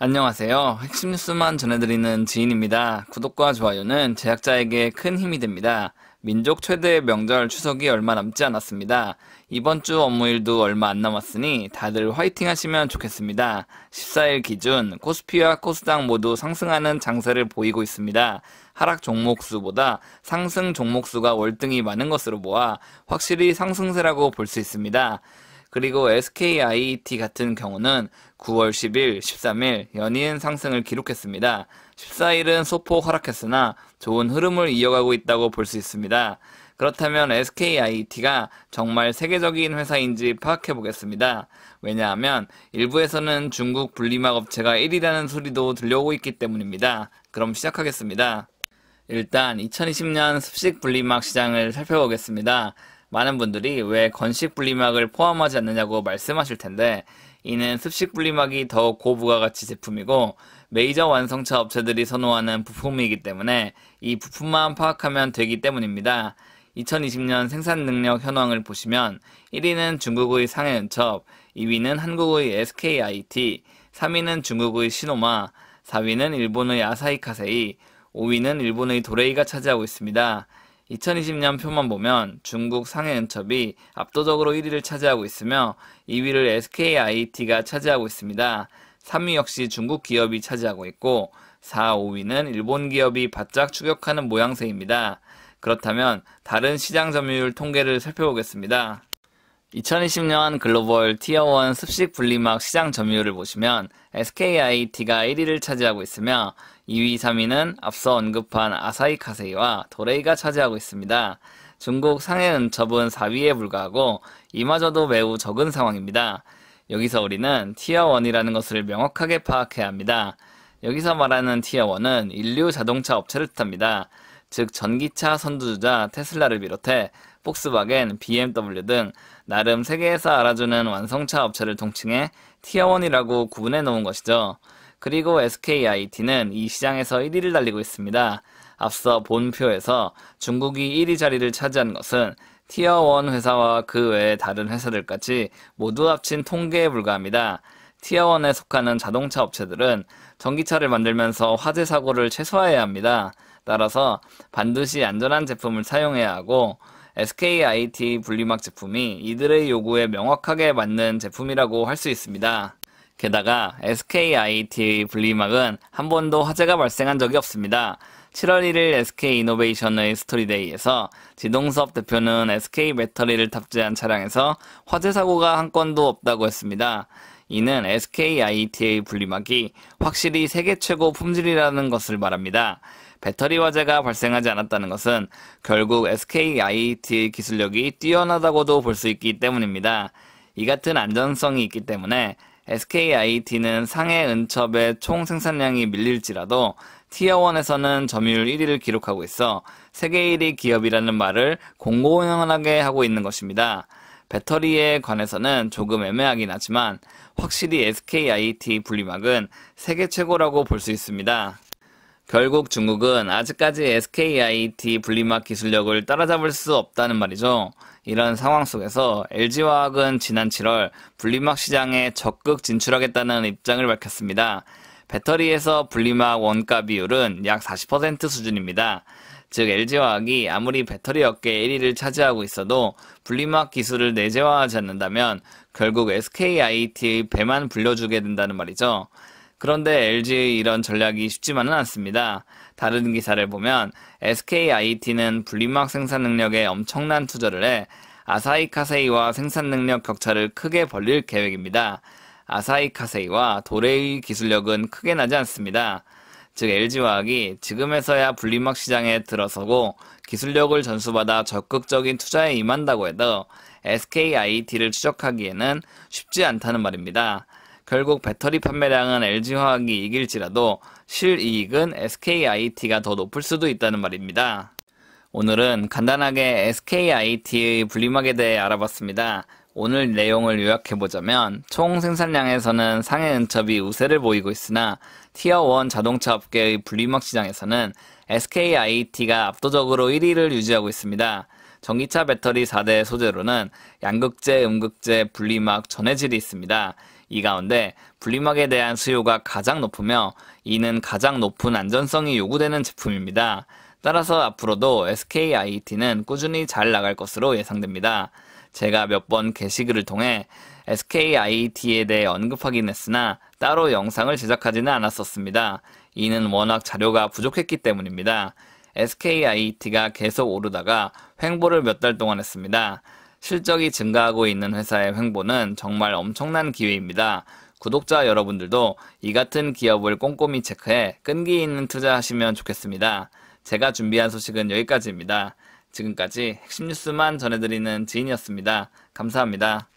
안녕하세요. 핵심 뉴스만 전해드리는 지인입니다. 구독과 좋아요는 제작자에게 큰 힘이 됩니다. 민족 최대의 명절 추석이 얼마 남지 않았습니다. 이번 주 업무일도 얼마 안 남았으니 다들 화이팅 하시면 좋겠습니다. 14일 기준 코스피와 코스닥 모두 상승하는 장세를 보이고 있습니다. 하락 종목수보다 상승 종목수가 월등히 많은 것으로 보아 확실히 상승세라고 볼 수 있습니다. 그리고 SKIET 같은 경우는 9월 10일, 13일 연이은 상승을 기록했습니다. 14일은 소폭 하락했으나 좋은 흐름을 이어가고 있다고 볼 수 있습니다. 그렇다면 SKIET가 정말 세계적인 회사인지 파악해 보겠습니다. 왜냐하면 일부에서는 중국 분리막 업체가 1위라는 소리도 들려오고 있기 때문입니다. 그럼 시작하겠습니다. 일단 2020년 습식 분리막 시장을 살펴보겠습니다. 많은 분들이 왜 건식 분리막을 포함하지 않느냐고 말씀하실 텐데, 이는 습식 분리막이 더 고부가가치 제품이고 메이저 완성차 업체들이 선호하는 부품이기 때문에 이 부품만 파악하면 되기 때문입니다. 2020년 생산 능력 현황을 보시면 1위는 중국의 상해은첩, 2위는 한국의 SKIT, 3위는 중국의 시노마, 4위는 일본의 아사히카세이, 5위는 일본의 도레이가 차지하고 있습니다. 2020년 표만 보면 중국 상해은첩이 압도적으로 1위를 차지하고 있으며 2위를 SKIT가 차지하고 있습니다. 3위 역시 중국 기업이 차지하고 있고 4, 5위는 일본 기업이 바짝 추격하는 모양새입니다. 그렇다면 다른 시장 점유율 통계를 살펴보겠습니다. 2020년 글로벌 티어1 습식 분리막 시장 점유율을 보시면 SKIT가 1위를 차지하고 있으며 2위, 3위는 앞서 언급한 아사히카세이와 도레이가 차지하고 있습니다. 중국 상해은첩은 4위에 불과하고 이마저도 매우 적은 상황입니다. 여기서 우리는 티어1이라는 것을 명확하게 파악해야 합니다. 여기서 말하는 티어1은 인류 자동차 업체를 뜻합니다. 즉 전기차 선두주자 테슬라를 비롯해 폭스바겐, BMW 등 나름 세계에서 알아주는 완성차 업체를 통칭해 티어1이라고 구분해 놓은 것이죠. 그리고 SKIT는 이 시장에서 1위를 달리고 있습니다. 앞서 본표에서 중국이 1위 자리를 차지한 것은 티어1 회사와 그 외의 다른 회사들까지 모두 합친 통계에 불과합니다. 티어1에 속하는 자동차 업체들은 전기차를 만들면서 화재 사고를 최소화해야 합니다. 따라서 반드시 안전한 제품을 사용해야 하고 SKIT 분리막 제품이 이들의 요구에 명확하게 맞는 제품이라고 할 수 있습니다. 게다가 SKIT 분리막은 한 번도 화재가 발생한 적이 없습니다. 7월 1일 SK이노베이션의 스토리데이에서 지동섭 대표는 SK 배터리를 탑재한 차량에서 화재 사고가 한 건도 없다고 했습니다. 이는 SKIT의 분리막이 확실히 세계 최고 품질이라는 것을 말합니다. 배터리 화재가 발생하지 않았다는 것은 결국 SKIT의 기술력이 뛰어나다고도 볼 수 있기 때문입니다. 이 같은 안전성이 있기 때문에 SKIT는 상해은첩의 총 생산량이 밀릴지라도 티어1에서는 점유율 1위를 기록하고 있어 세계 1위 기업이라는 말을 공공연하게 하고 있는 것입니다. 배터리에 관해서는 조금 애매하긴 하지만 확실히 SKIT 분리막은 세계 최고라고 볼 수 있습니다. 결국 중국은 아직까지 SKIT 분리막 기술력을 따라잡을 수 없다는 말이죠. 이런 상황 속에서 LG화학은 지난 7월 분리막 시장에 적극 진출하겠다는 입장을 밝혔습니다. 배터리에서 분리막 원가 비율은 약 40% 수준입니다. 즉 LG화학이 아무리 배터리 업계 1위를 차지하고 있어도 분리막 기술을 내재화하지 않는다면 결국 SKIT의 배만 불려주게 된다는 말이죠. 그런데 LG의 이런 전략이 쉽지만은 않습니다. 다른 기사를 보면 SKIT는 분리막 생산 능력에 엄청난 투자를 해 아사히카세이와 생산 능력 격차를 크게 벌릴 계획입니다. 아사히카세이와 도레이 기술력은 크게 나지 않습니다. 즉 LG화학이 지금에서야 분리막 시장에 들어서고 기술력을 전수받아 적극적인 투자에 임한다고 해도 SKIT를 추적하기에는 쉽지 않다는 말입니다. 결국 배터리 판매량은 LG화학이 이길지라도 실이익은 SKIT가 더 높을 수도 있다는 말입니다. 오늘은 간단하게 SKIT의 분리막에 대해 알아봤습니다. 오늘 내용을 요약해보자면 총 생산량에서는 상해은첩이 우세를 보이고 있으나 티어1 자동차 업계의 분리막 시장에서는 SKIT가 압도적으로 1위를 유지하고 있습니다. 전기차 배터리 4대 소재로는 양극재, 음극재, 분리막, 전해질이 있습니다. 이 가운데 분리막에 대한 수요가 가장 높으며 이는 가장 높은 안전성이 요구되는 제품입니다. 따라서 앞으로도 SKIET는 꾸준히 잘 나갈 것으로 예상됩니다. 제가 몇 번 게시글을 통해 SKIET에 대해 언급하긴 했으나 따로 영상을 제작하지는 않았었습니다. 이는 워낙 자료가 부족했기 때문입니다. SKIET가 계속 오르다가 횡보를 몇 달 동안 했습니다. 실적이 증가하고 있는 회사의 횡보는 정말 엄청난 기회입니다. 구독자 여러분들도 이 같은 기업을 꼼꼼히 체크해 끈기 있는 투자하시면 좋겠습니다. 제가 준비한 소식은 여기까지입니다. 지금까지 핵심 뉴스만 전해드리는 지인이었습니다. 감사합니다.